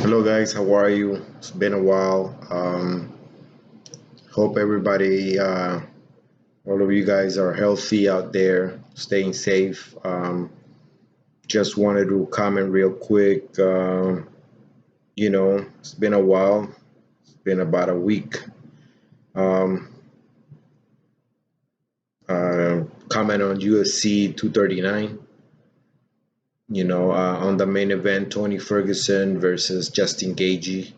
Hello guys, how are you? It's been a while. Hope everybody, all of you guys are healthy out there, staying safe. Just wanted to comment real quick. It's been a while. It's been about a week. Um, Comment on UFC 239. On the main event, Tony Ferguson versus Justin Gaethje.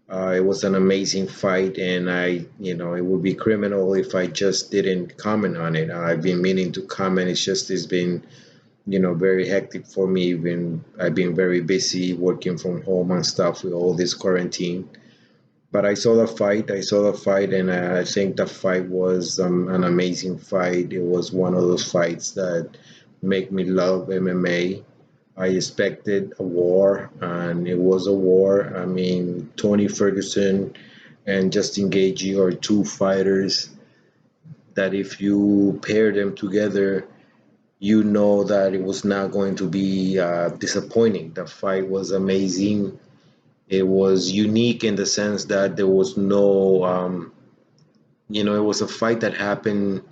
It was an amazing fight, and it would be criminal if I just didn't comment on it. I've been meaning to comment. It's been, very hectic for me. I've been very busy working from home and stuff with all this quarantine. But I saw the fight. And I think the fight was an amazing fight. It was one of those fights that make me love MMA. I expected a war, and it was a war. I mean, Tony Ferguson and Justin Gaethje are two fighters that, if you pair them together, you know that it was not going to be disappointing. The fight was amazing. It was unique in the sense that there was no, it was a fight that happened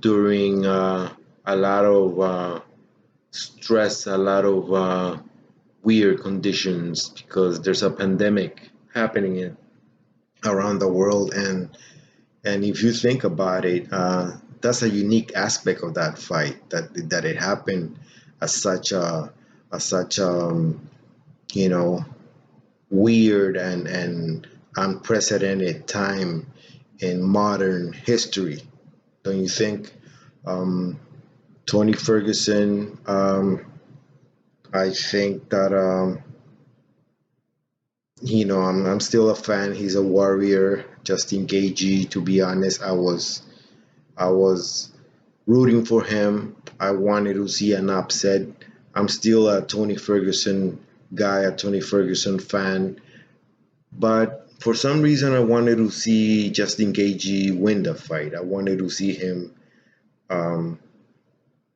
during a lot of stress, a lot of weird conditions because there's a pandemic happening around the world, and if you think about it, that's a unique aspect of that fight, that it happened at such you know weird and unprecedented time in modern history, don't you think? um, Tony Ferguson, I think that I'm still a fan. He's a warrior. Justin Gaethje, to be honest, I was rooting for him. I wanted to see an upset. I'm still a Tony Ferguson guy, a Tony Ferguson fan, but for some reason I wanted to see Justin Gaethje win the fight. I wanted to see him um,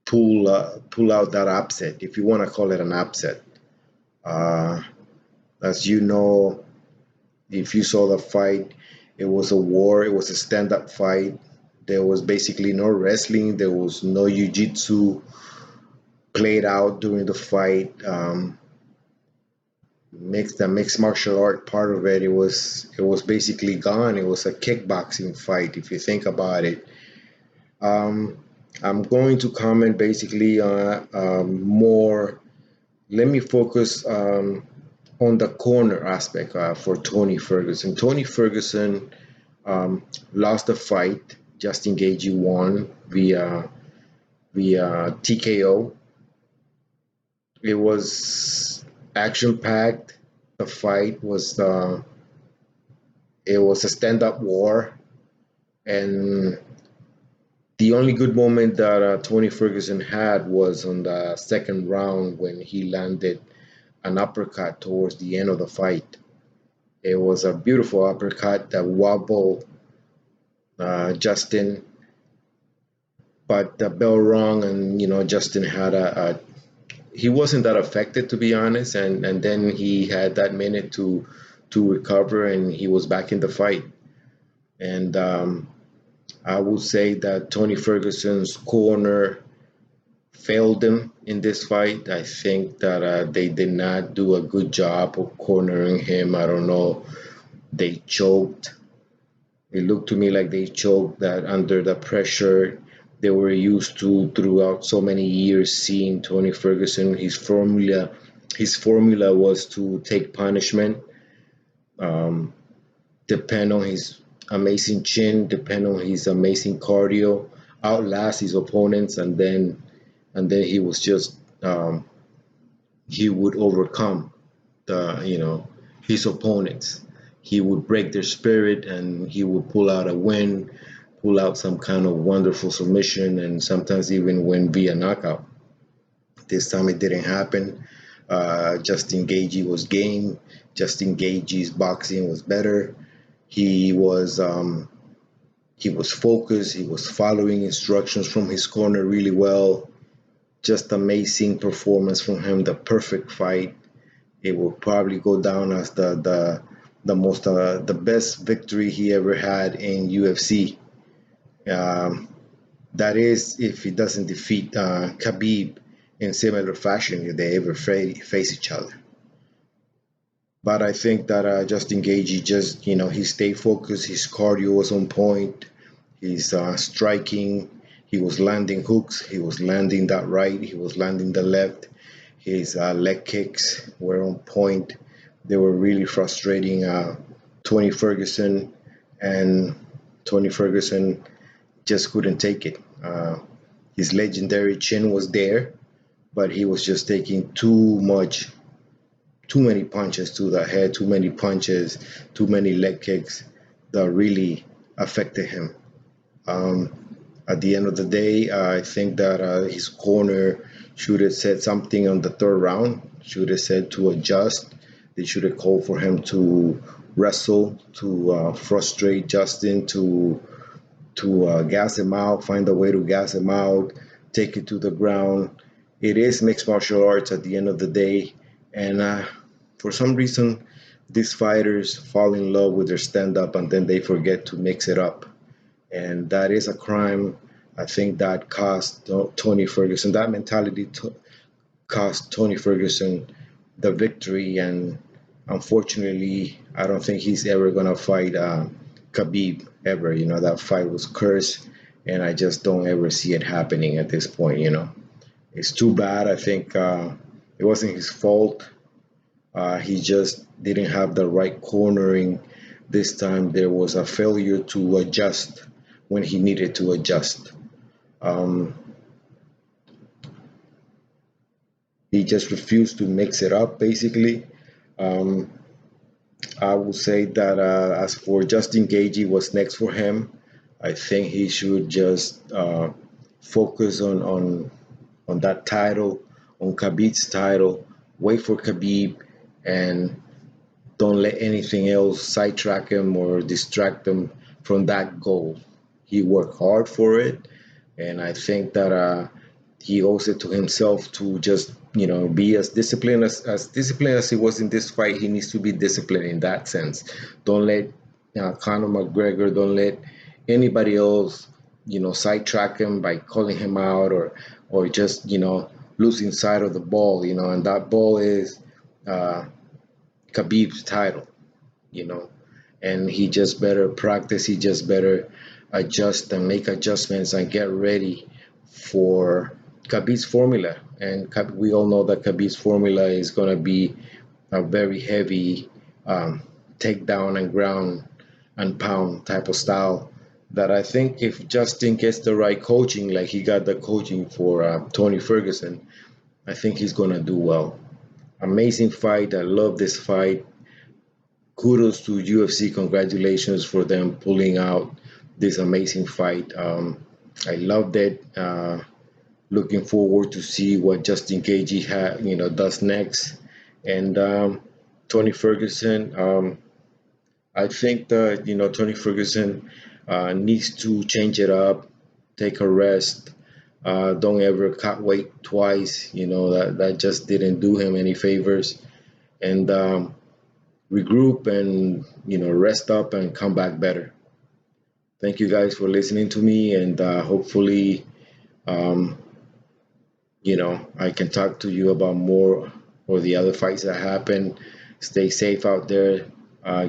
pull out that upset, if you want to call it an upset. Uh, as you know, if you saw the fight, it was a war. It was a stand-up fight. There was basically no wrestling. There was no jiu-jitsu played out during the fight. Mixed martial art part of it, it was basically gone. It was a kickboxing fight, if you think about it. Um, I'm going to comment basically on more. Let me focus on the corner aspect for Tony Ferguson. Tony Ferguson lost the fight. Justin Gaethje won via TKO. It was action packed. The fight was it was a stand up war, and the only good moment that Tony Ferguson had was on the second round when he landed an uppercut towards the end of the fight. It was a beautiful uppercut that wobbled Justin, but the bell rung, and Justin had a he wasn't that affected, to be honest, and then he had that minute to recover, and he was back in the fight. And I would say that Tony Ferguson's corner failed him in this fight. I think that they did not do a good job of cornering him. I don't know. They choked. It looked to me like they choked that under the pressure they were used to throughout so many years seeing Tony Ferguson. His formula was to take punishment, um, depend on his amazing chin, depend on his amazing cardio, outlast his opponents, and then he was just he would overcome the his opponents. He would break their spirit, and he would pull out a win, pull out some kind of wonderful submission, and sometimes even win via knockout. This time it didn't happen. Justin Gaethje was game. Justin Gaethje's boxing was better. He was focused. He was following instructions from his corner really well. Just amazing performance from him. The perfect fight. it will probably go down as the best victory he ever had in UFC. Um, that is, if he doesn't defeat Khabib in similar fashion if they ever face each other. But I think that Justin Gaethje just, he stayed focused. His cardio was on point. He's striking. He was landing hooks. He was landing that right. He was landing the left. His leg kicks were on point. They were really frustrating Tony Ferguson, and Tony Ferguson just couldn't take it. His legendary chin was there, but he was just taking too many punches to the head, too many punches, too many leg kicks that really affected him. Um, at the end of the day, I think that his corner should have said something on the third round, should have said to adjust. They should have called for him to wrestle, to frustrate Justin, to gas him out, find a way to gas him out, take it to the ground. It is mixed martial arts at the end of the day, and for some reason, these fighters fall in love with their stand up and then they forget to mix it up. And that is a crime. I think that cost Tony Ferguson, that mentality cost Tony Ferguson the victory. And unfortunately, I don't think he's ever going to fight Khabib ever. That fight was cursed. And I just don't ever see it happening at this point. It's too bad. I think it wasn't his fault. He just didn't have the right cornering. This time there was a failure to adjust when he needed to adjust. Um, he just refused to mix it up, basically. Um, I will say that as for Justin Gaethje, what's next for him? I think he should just focus on that title, on Khabib's title. Wait for Khabib, and don't let anything else sidetrack him or distract him from that goal. He worked hard for it, and I think that he owes it to himself to just be as disciplined as he was in this fight. He needs to be disciplined in that sense. Don't let Conor McGregor, don't let anybody else sidetrack him by calling him out or just losing sight of the ball. And that ball is uh, Khabib's title. you know, and he just better practice. He just better adjust and make adjustments and get ready for Khabib's formula. And we all know that Khabib's formula is going to be a very heavy takedown and ground and pound type of style. That I think if Justin gets the right coaching, like he got the coaching for Tony Ferguson, I think he's going to do well. Amazing fight. I love this fight. Kudos to UFC. Congratulations for them pulling out this amazing fight. I loved it. Looking forward to see what Justin Gaethje does next. And Tony Ferguson. I think that Tony Ferguson needs to change it up, take a rest. Don't ever cut weight twice. That just didn't do him any favors. And regroup and rest up and come back better. Thank you guys for listening to me, and hopefully, um, I can talk to you about more or the other fights that happen. Stay safe out there.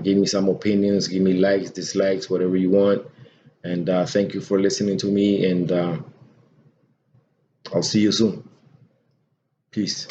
Give me some opinions. Give me likes, dislikes, whatever you want. And thank you for listening to me. And I'll see you soon. Peace.